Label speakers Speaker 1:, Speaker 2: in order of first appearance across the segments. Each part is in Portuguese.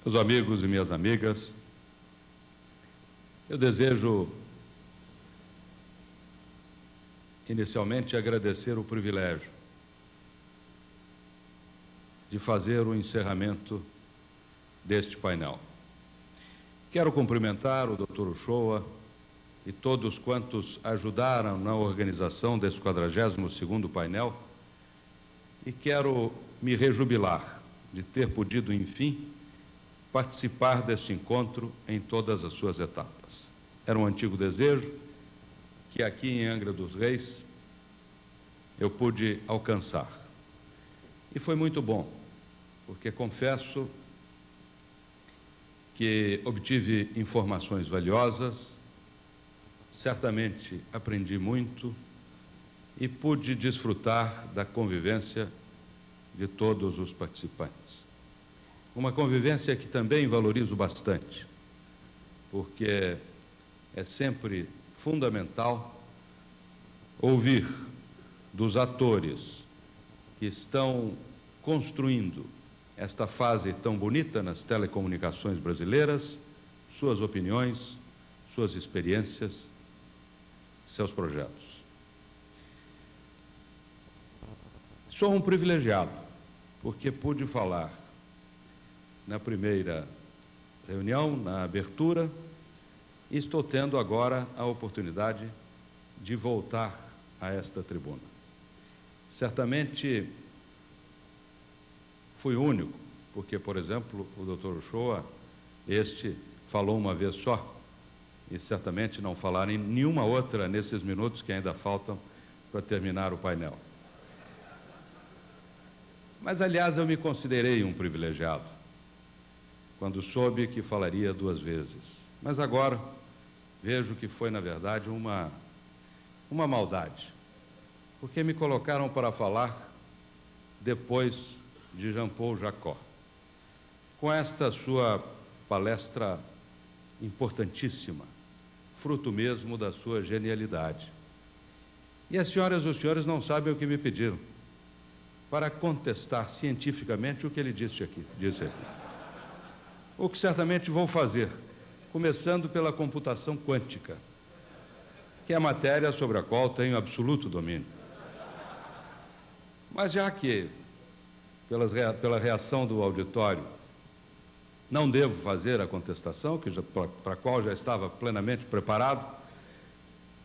Speaker 1: Meus amigos e minhas amigas, eu desejo inicialmente agradecer o privilégio de fazer o encerramento deste painel. Quero cumprimentar o Dr. Uchoa e todos quantos ajudaram na organização desse 42º painel e quero me rejubilar de ter podido, enfim, participar deste encontro em todas as suas etapas. Era um antigo desejo que aqui em Angra dos Reis eu pude alcançar. E foi muito bom, porque confesso que obtive informações valiosas, certamente aprendi muito e pude desfrutar da convivência de todos os participantes. Uma convivência que também valorizo bastante, porque é sempre fundamental ouvir dos atores que estão construindo esta fase tão bonita nas telecomunicações brasileiras, suas opiniões, suas experiências, seus projetos. Sou um privilegiado, porque pude falar na primeira reunião, na abertura, e estou tendo agora a oportunidade de voltar a esta tribuna. Certamente fui único, porque, por exemplo, o Dr. Uchoa, falou uma vez só, e certamente não falar em nenhuma outra nesses minutos que ainda faltam para terminar o painel. Mas, aliás, eu me considerei um privilegiado quando soube que falaria 2 vezes. Mas agora vejo que foi, na verdade, uma maldade, porque me colocaram para falar depois de Jean-Paul Jacot, com esta sua palestra importantíssima, fruto mesmo da sua genialidade. E as senhoras e os senhores não sabem o que me pediram, para contestar cientificamente o que ele disse aqui. O que certamente vou fazer, começando pela computação quântica, que é a matéria sobre a qual tenho absoluto domínio. Mas já que, pela reação do auditório, não devo fazer a contestação, para a qual já estava plenamente preparado,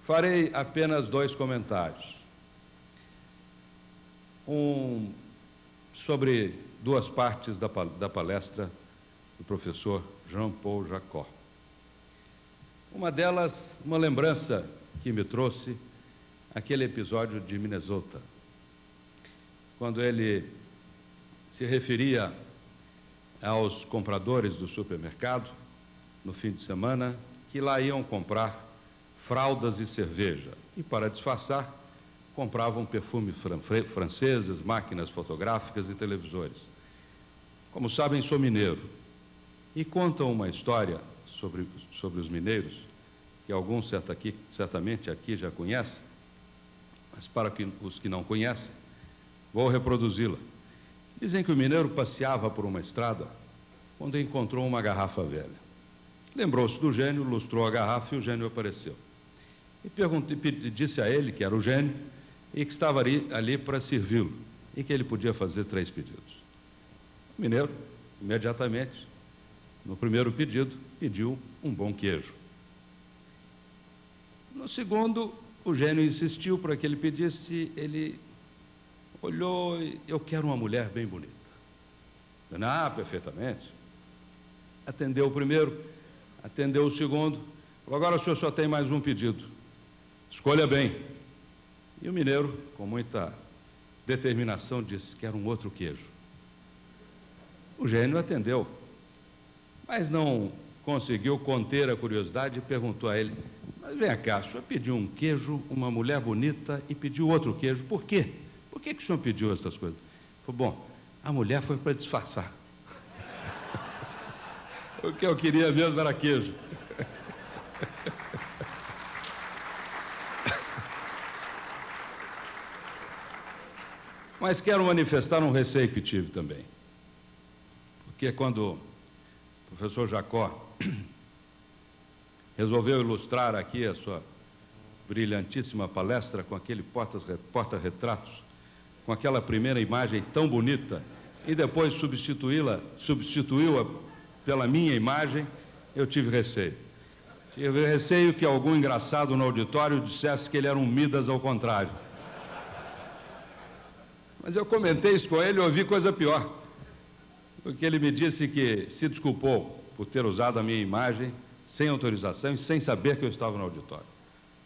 Speaker 1: farei apenas 2 comentários. Um sobre 2 partes da palestra do professor Jean-Paul Jacot. Uma delas, uma lembrança que me trouxe aquele episódio de Minnesota, quando ele se referia aos compradores do supermercado, no fim de semana, que lá iam comprar fraldas e cerveja, e para disfarçar, compravam perfumes franceses, máquinas fotográficas e televisores. Como sabem, sou mineiro, e contam uma história sobre os mineiros, que alguns certamente aqui já conhecem, mas para os que não conhecem, vou reproduzi-la. Dizem que o mineiro passeava por uma estrada quando encontrou uma garrafa velha. Lembrou-se do gênio, lustrou a garrafa e o gênio apareceu. E disse a ele que era o gênio e que estava ali para servi-lo e que ele podia fazer 3 pedidos. O mineiro, imediatamente, no primeiro pedido, pediu um bom queijo. No segundo, o gênio insistiu para que ele pedisse, ele olhou e: eu quero uma mulher bem bonita. Perfeitamente. Atendeu o primeiro, atendeu o segundo, falou: agora o senhor só tem mais um pedido. Escolha bem. E o mineiro, com muita determinação, disse: quero um outro queijo. O gênio atendeu, mas não conseguiu conter a curiosidade e perguntou a ele: mas vem cá, o senhor pediu um queijo, uma mulher bonita e pediu outro queijo, por quê? Por que o senhor pediu essas coisas? Falei: bom, a mulher foi para disfarçar. O que eu queria mesmo era queijo. Mas quero manifestar um receio que tive também. Porque quando o professor Jacó resolveu ilustrar aqui a sua brilhantíssima palestra com aquele porta-retratos, com aquela primeira imagem tão bonita, e depois substituiu-a pela minha imagem, eu tive receio. Tive receio que algum engraçado no auditório dissesse que ele era um Midas ao contrário. Mas eu comentei isso com ele e ouvi coisa pior, porque ele me disse que se desculpou por ter usado a minha imagem sem autorização e sem saber que eu estava no auditório.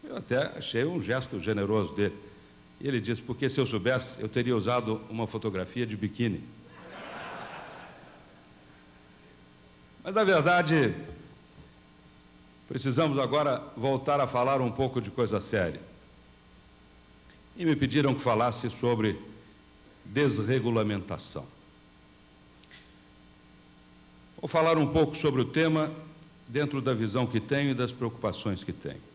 Speaker 1: Eu até achei um gesto generoso dele. E ele disse, porque se eu soubesse, eu teria usado uma fotografia de biquíni. Mas, na verdade, precisamos agora voltar a falar um pouco de coisa séria. E me pediram que falasse sobre desregulamentação. Vou falar um pouco sobre o tema dentro da visão que tenho e das preocupações que tenho.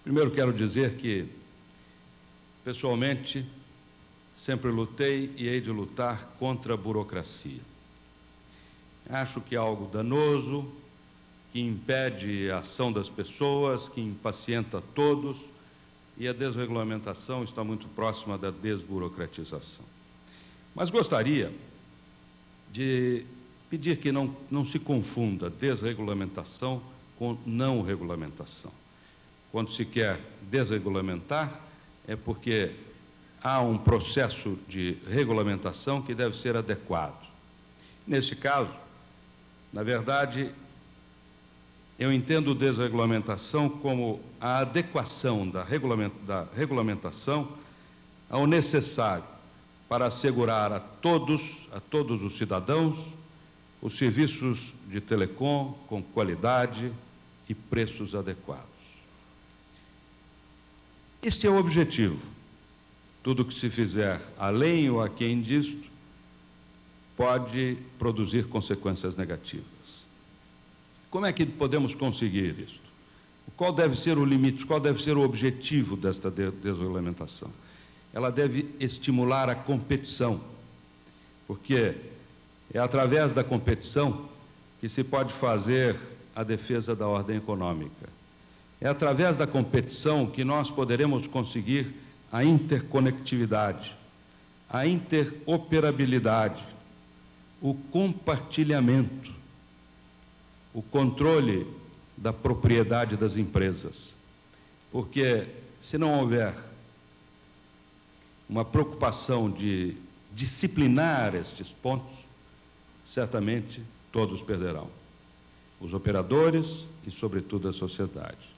Speaker 1: Primeiro quero dizer que, pessoalmente, sempre lutei e hei de lutar contra a burocracia. Acho que é algo danoso, que impede a ação das pessoas, que impacienta todos, e a desregulamentação está muito próxima da desburocratização. Mas gostaria de pedir que não se confunda desregulamentação com não regulamentação. Quando se quer desregulamentar, é porque há um processo de regulamentação que deve ser adequado. Nesse caso, na verdade, eu entendo desregulamentação como a adequação da regulamentação ao necessário para assegurar a todos os cidadãos os serviços de telecom com qualidade e preços adequados. Este é o objetivo. Tudo que se fizer além ou aquém disto pode produzir consequências negativas. Como é que podemos conseguir isto? Qual deve ser o limite, qual deve ser o objetivo desta desregulamentação? Ela deve estimular a competição, porque é através da competição que se pode fazer a defesa da ordem econômica. É através da competição que nós poderemos conseguir a interconectividade, a interoperabilidade, o compartilhamento, o controle da propriedade das empresas. Porque se não houver uma preocupação de disciplinar estes pontos, certamente todos perderão. Os operadores e, sobretudo, a sociedade.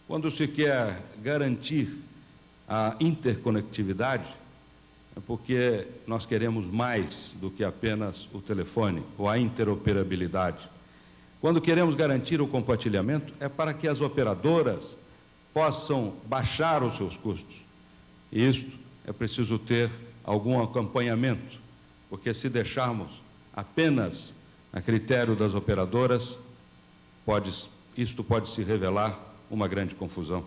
Speaker 1: Quando se quer garantir a interconectividade, é porque nós queremos mais do que apenas o telefone, ou a interoperabilidade. Quando queremos garantir o compartilhamento, é para que as operadoras possam baixar os seus custos. E isto é preciso ter algum acompanhamento, porque se deixarmos apenas a critério das operadoras, isto pode se revelar uma grande confusão.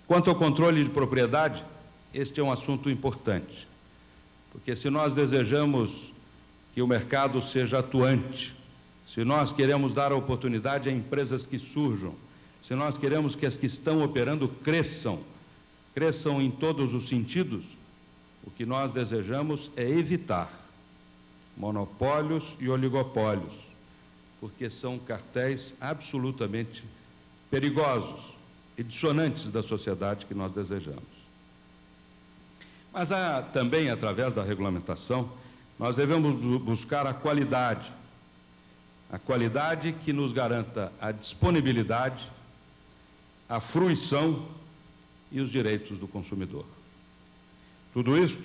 Speaker 1: Quanto ao controle de propriedade, este é um assunto importante, porque se nós desejamos que o mercado seja atuante, se nós queremos dar a oportunidade a empresas que surjam, se nós queremos que as que estão operando cresçam em todos os sentidos, o que nós desejamos é evitar monopólios e oligopólios, porque são cartéis absolutamente perigosos e dissonantes da sociedade que nós desejamos. Mas há também, através da regulamentação, nós devemos buscar a qualidade que nos garanta a disponibilidade, a fruição e os direitos do consumidor. Tudo isto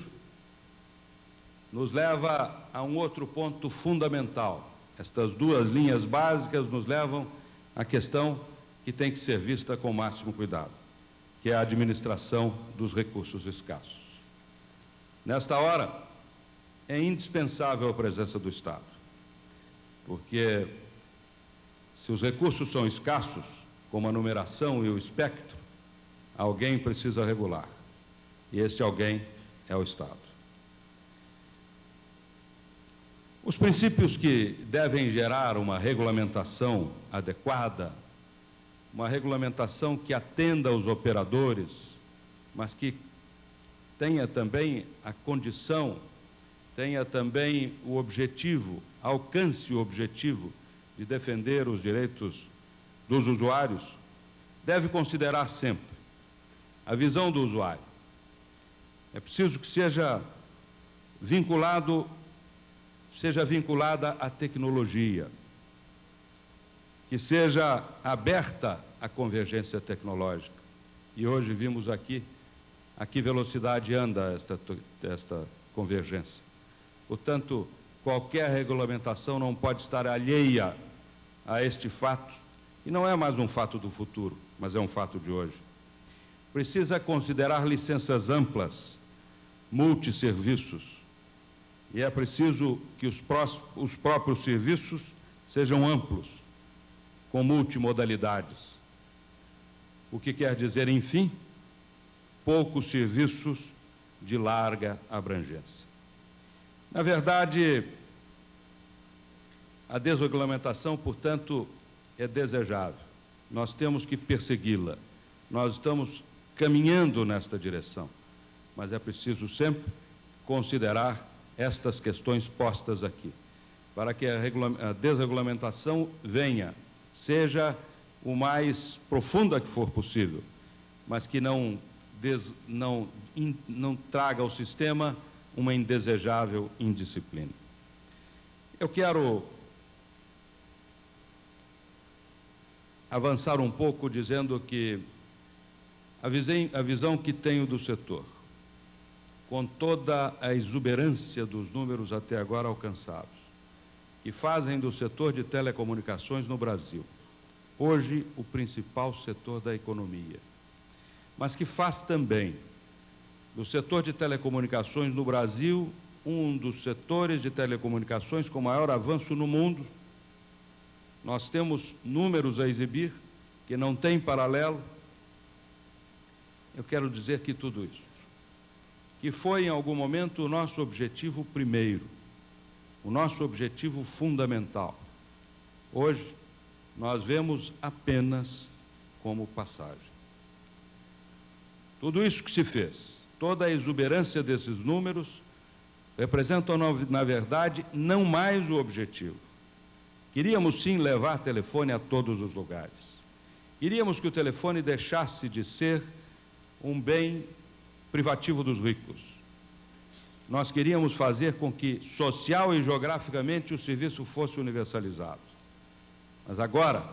Speaker 1: nos leva a um outro ponto fundamental. Estas duas linhas básicas nos levam à questão que tem que ser vista com o máximo cuidado, que é a administração dos recursos escassos. Nesta hora, é indispensável a presença do Estado, porque se os recursos são escassos, como a numeração e o espectro, alguém precisa regular, e este alguém é o Estado. Os princípios que devem gerar uma regulamentação adequada, uma regulamentação que atenda aos operadores, mas que tenha também a condição, tenha também o objetivo, alcance o objetivo de defender os direitos dos usuários, deve considerar sempre a visão do usuário. É preciso que seja vinculada à tecnologia, que seja aberta à convergência tecnológica. E hoje vimos aqui a que velocidade anda esta convergência. Portanto, qualquer regulamentação não pode estar alheia a este fato, e não é mais um fato do futuro, mas é um fato de hoje. Precisa considerar licenças amplas, multisserviços, e é preciso que os próprios serviços sejam amplos, com multimodalidades. O que quer dizer, enfim, poucos serviços de larga abrangência. Na verdade, a desregulamentação, portanto, é desejável. Nós temos que persegui-la. Nós estamos caminhando nesta direção, mas é preciso sempre considerar estas questões postas aqui, para que a desregulamentação venha, seja o mais profunda que for possível, mas que não traga ao sistema uma indesejável indisciplina. Eu quero avançar um pouco dizendo que a visão que tenho do setor, com toda a exuberância dos números até agora alcançados, que fazem do setor de telecomunicações no Brasil, hoje, o principal setor da economia, mas que faz também do setor de telecomunicações no Brasil um dos setores de telecomunicações com maior avanço no mundo. Nós temos números a exibir que não têm paralelo. Eu quero dizer que tudo isso, que foi em algum momento o nosso objetivo primeiro, o nosso objetivo fundamental, hoje nós vemos apenas como passagem. Tudo isso que se fez, toda a exuberância desses números, representam, na verdade, não mais o objetivo. Queríamos, sim, levar telefone a todos os lugares. Queríamos que o telefone deixasse de ser um bem privativo dos ricos. Nós queríamos fazer com que, social e geograficamente, o serviço fosse universalizado. Mas agora,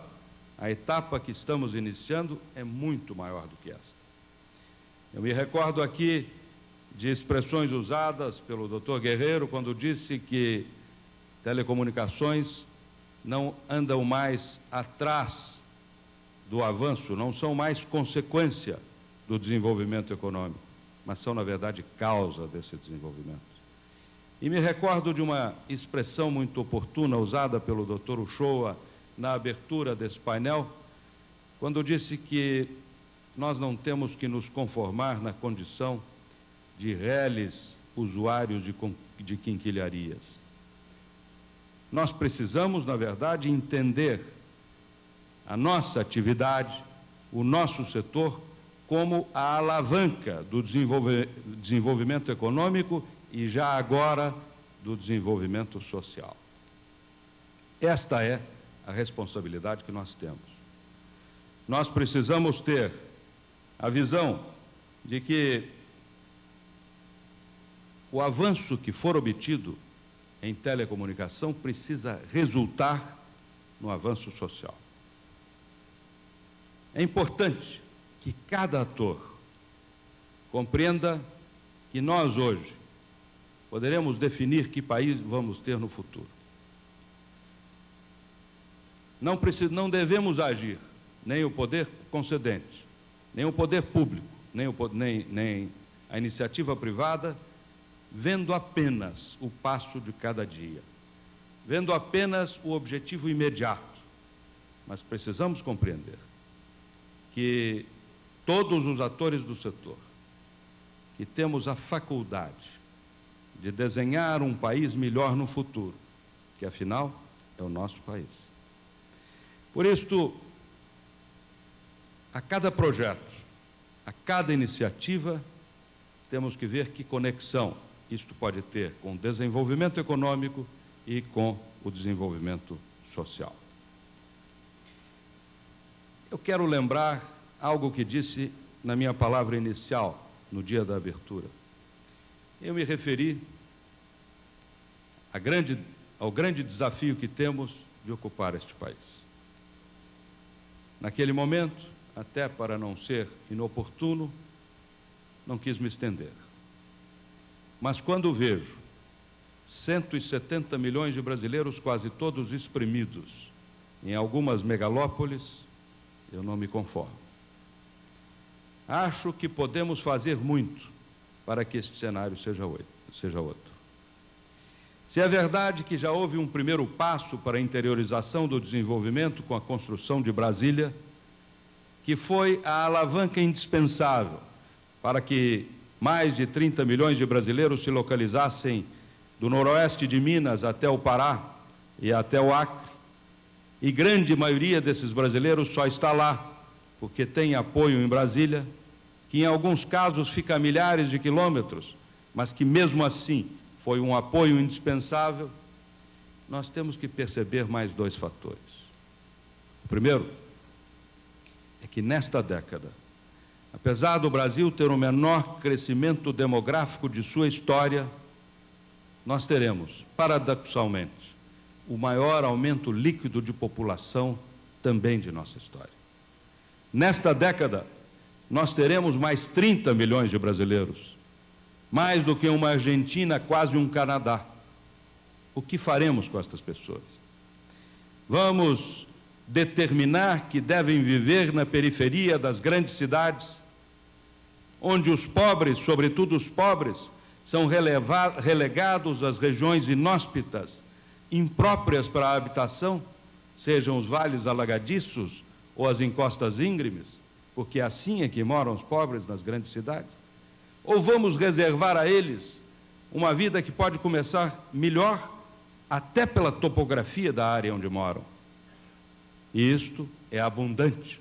Speaker 1: a etapa que estamos iniciando é muito maior do que esta. Eu me recordo aqui de expressões usadas pelo Dr. Guerreiro quando disse que telecomunicações não andam mais atrás do avanço, não são mais consequência do desenvolvimento econômico, mas são, na verdade, causa desse desenvolvimento. E me recordo de uma expressão muito oportuna usada pelo Dr. Uchoa na abertura desse painel, quando disse que nós não temos que nos conformar na condição de reles usuários de quinquilharias. Nós precisamos, na verdade, entender a nossa atividade, o nosso setor, como a alavanca do desenvolvimento econômico e, já agora, do desenvolvimento social. Esta é a responsabilidade que nós temos. Nós precisamos ter a visão de que o avanço que for obtido em telecomunicação precisa resultar no avanço social. É importante que cada ator compreenda que nós hoje poderemos definir que país vamos ter no futuro. Não devemos agir, nem o poder concedente, nem o poder público, nem a iniciativa privada, vendo apenas o passo de cada dia, vendo apenas o objetivo imediato. Mas precisamos compreender que todos os atores do setor, que temos a faculdade de desenhar um país melhor no futuro, que afinal é o nosso país. Por isto, a cada projeto, a cada iniciativa, temos que ver que conexão isto pode ter com o desenvolvimento econômico e com o desenvolvimento social. Eu quero lembrar algo que disse na minha palavra inicial, no dia da abertura. Eu me referi ao grande desafio que temos de ocupar este país. Naquele momento, até para não ser inoportuno, não quis me estender. Mas quando vejo 170 milhões de brasileiros, quase todos espremidos em algumas megalópolis, eu não me conformo. Acho que podemos fazer muito para que este cenário seja outro. Se é verdade que já houve um primeiro passo para a interiorização do desenvolvimento com a construção de Brasília, que foi a alavanca indispensável para que mais de 30 milhões de brasileiros se localizassem do noroeste de Minas até o Pará e até o Acre, e grande maioria desses brasileiros só está lá porque tem apoio em Brasília, que em alguns casos fica a milhares de quilômetros, mas que mesmo assim foi um apoio indispensável. Nós temos que perceber mais dois fatores. O primeiro é que nesta década, apesar do Brasil ter o menor crescimento demográfico de sua história, nós teremos, paradoxalmente, o maior aumento líquido de população também de nossa história. Nesta década, nós teremos mais 30 milhões de brasileiros, mais do que uma Argentina, quase um Canadá. O que faremos com estas pessoas? Vamos determinar que devem viver na periferia das grandes cidades, onde os pobres, sobretudo os pobres, são relegados às regiões inóspitas, impróprias para a habitação, sejam os vales alagadiços ou as encostas íngremes, porque assim é que moram os pobres nas grandes cidades? Ou vamos reservar a eles uma vida que pode começar melhor, até pela topografia da área onde moram? E isto é abundante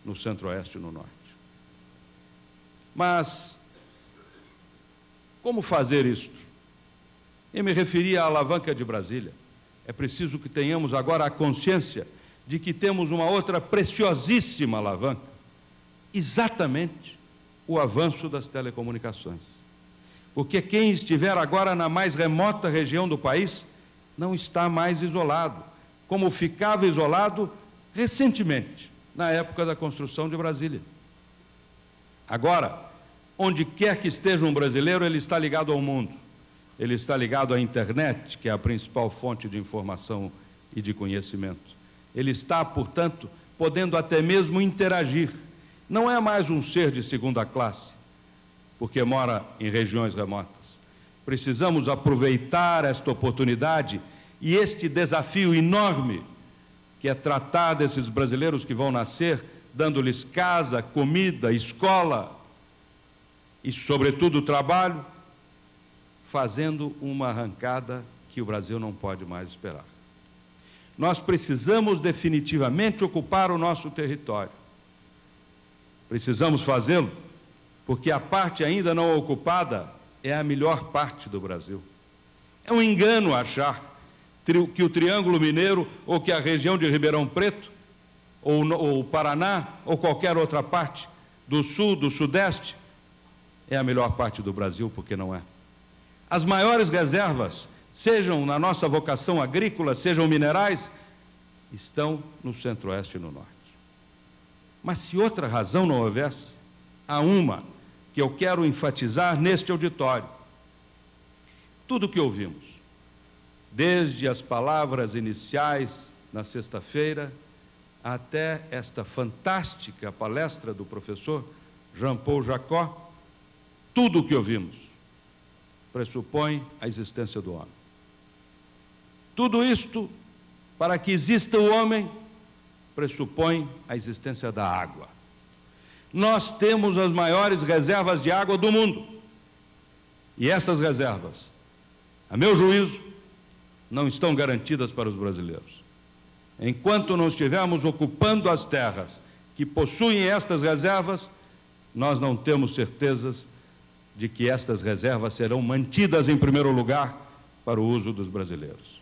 Speaker 1: no Centro-Oeste e no Norte. Mas como fazer isto? Eu me referi à alavanca de Brasília. É preciso que tenhamos agora a consciência de que temos uma outra preciosíssima alavanca, exatamente o avanço das telecomunicações. Porque quem estiver agora na mais remota região do país não está mais isolado, como ficava isolado recentemente, na época da construção de Brasília. Agora, onde quer que esteja um brasileiro, ele está ligado ao mundo. Ele está ligado à internet, que é a principal fonte de informação e de conhecimento. Ele está, portanto, podendo até mesmo interagir. Não é mais um ser de segunda classe, porque mora em regiões remotas. Precisamos aproveitar esta oportunidade e este desafio enorme, que é tratar desses brasileiros que vão nascer, dando-lhes casa, comida, escola e, sobretudo, trabalho, fazendo uma arrancada que o Brasil não pode mais esperar. Nós precisamos definitivamente ocupar o nosso território. Precisamos fazê-lo porque a parte ainda não ocupada é a melhor parte do Brasil. É um engano achar que o Triângulo Mineiro ou que a região de Ribeirão Preto ou o Paraná ou qualquer outra parte do Sul, do Sudeste é a melhor parte do Brasil, porque não é. As maiores reservas, sejam na nossa vocação agrícola, sejam minerais, estão no Centro-Oeste e no Norte. Mas se outra razão não houvesse, há uma que eu quero enfatizar neste auditório. Tudo o que ouvimos, desde as palavras iniciais na sexta-feira, até esta fantástica palestra do professor Jean Paul Jacot, tudo o que ouvimos pressupõe a existência do homem. Tudo isto, para que exista o homem, pressupõe a existência da água. Nós temos as maiores reservas de água do mundo. E essas reservas, a meu juízo, não estão garantidas para os brasileiros. Enquanto não estivermos ocupando as terras que possuem estas reservas, nós não temos certezas de que estas reservas serão mantidas em primeiro lugar para o uso dos brasileiros.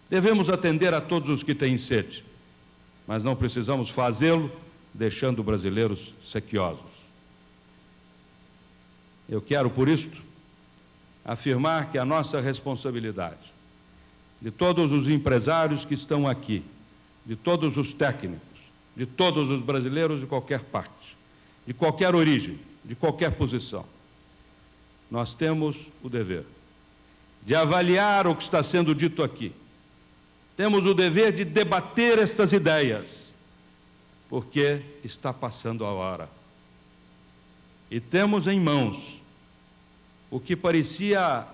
Speaker 1: Devemos atender a todos os que têm sede, mas não precisamos fazê-lo deixando brasileiros sequiosos. Eu quero, por isto, afirmar que a nossa responsabilidade, de todos os empresários que estão aqui, de todos os técnicos, de todos os brasileiros de qualquer parte, de qualquer origem, de qualquer posição, nós temos o dever de avaliar o que está sendo dito aqui. Temos o dever de debater estas ideias, porque está passando a hora. E temos em mãos o que parecia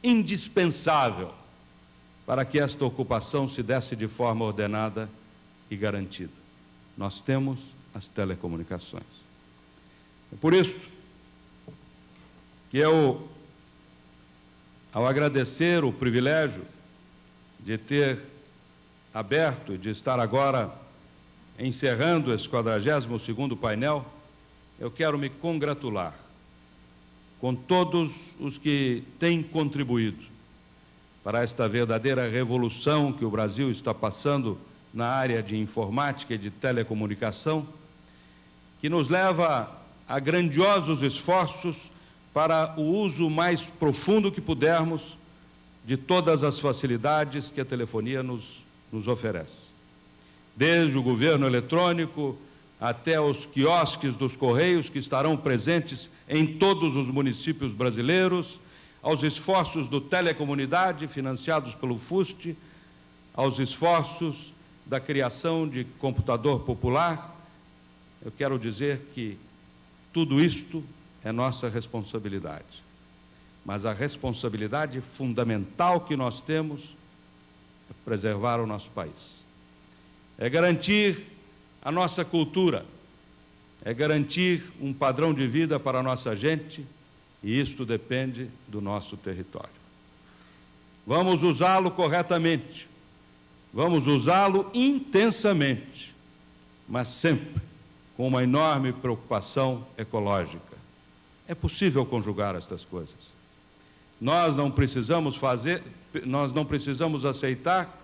Speaker 1: indispensável para que esta ocupação se desse de forma ordenada e garantida. Nós temos as telecomunicações. É por isso que eu, ao agradecer o privilégio de ter aberto e de estar agora encerrando esse 42º painel, eu quero me congratular com todos os que têm contribuído para esta verdadeira revolução que o Brasil está passando na área de informática e de telecomunicação, que nos leva a grandiosos esforços para o uso mais profundo que pudermos de todas as facilidades que a telefonia nos oferece. Desde o governo eletrônico até os quiosques dos Correios, que estarão presentes em todos os municípios brasileiros, aos esforços do Telecomunidade, financiados pelo FUST, aos esforços da criação de computador popular. Eu quero dizer que tudo isto é nossa responsabilidade. Mas a responsabilidade fundamental que nós temos é preservar o nosso país. É garantir a nossa cultura, é garantir um padrão de vida para a nossa gente, e isto depende do nosso território. Vamos usá-lo corretamente, vamos usá-lo intensamente, mas sempre com uma enorme preocupação ecológica. É possível conjugar estas coisas. Nós não precisamos aceitar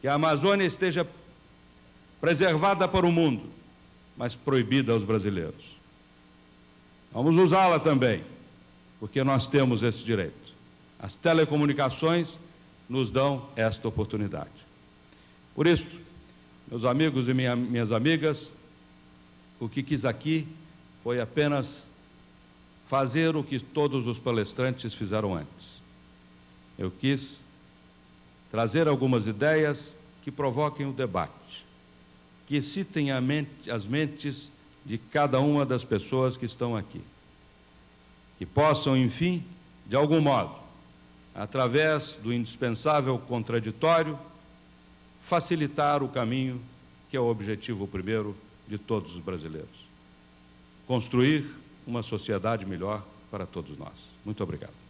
Speaker 1: que a Amazônia esteja preservada para o mundo, mas proibida aos brasileiros. Vamos usá-la também, porque nós temos esse direito. As telecomunicações nos dão esta oportunidade. Por isso, meus amigos e minhas amigas, o que quis aqui foi apenas fazer o que todos os palestrantes fizeram antes. Eu quis trazer algumas ideias que provoquem o debate, que excitem as mentes de cada uma das pessoas que estão aqui, que possam, enfim, de algum modo, através do indispensável contraditório, facilitar o caminho que é o objetivo primeiro de todos os brasileiros: construir uma sociedade melhor para todos nós. Muito obrigado.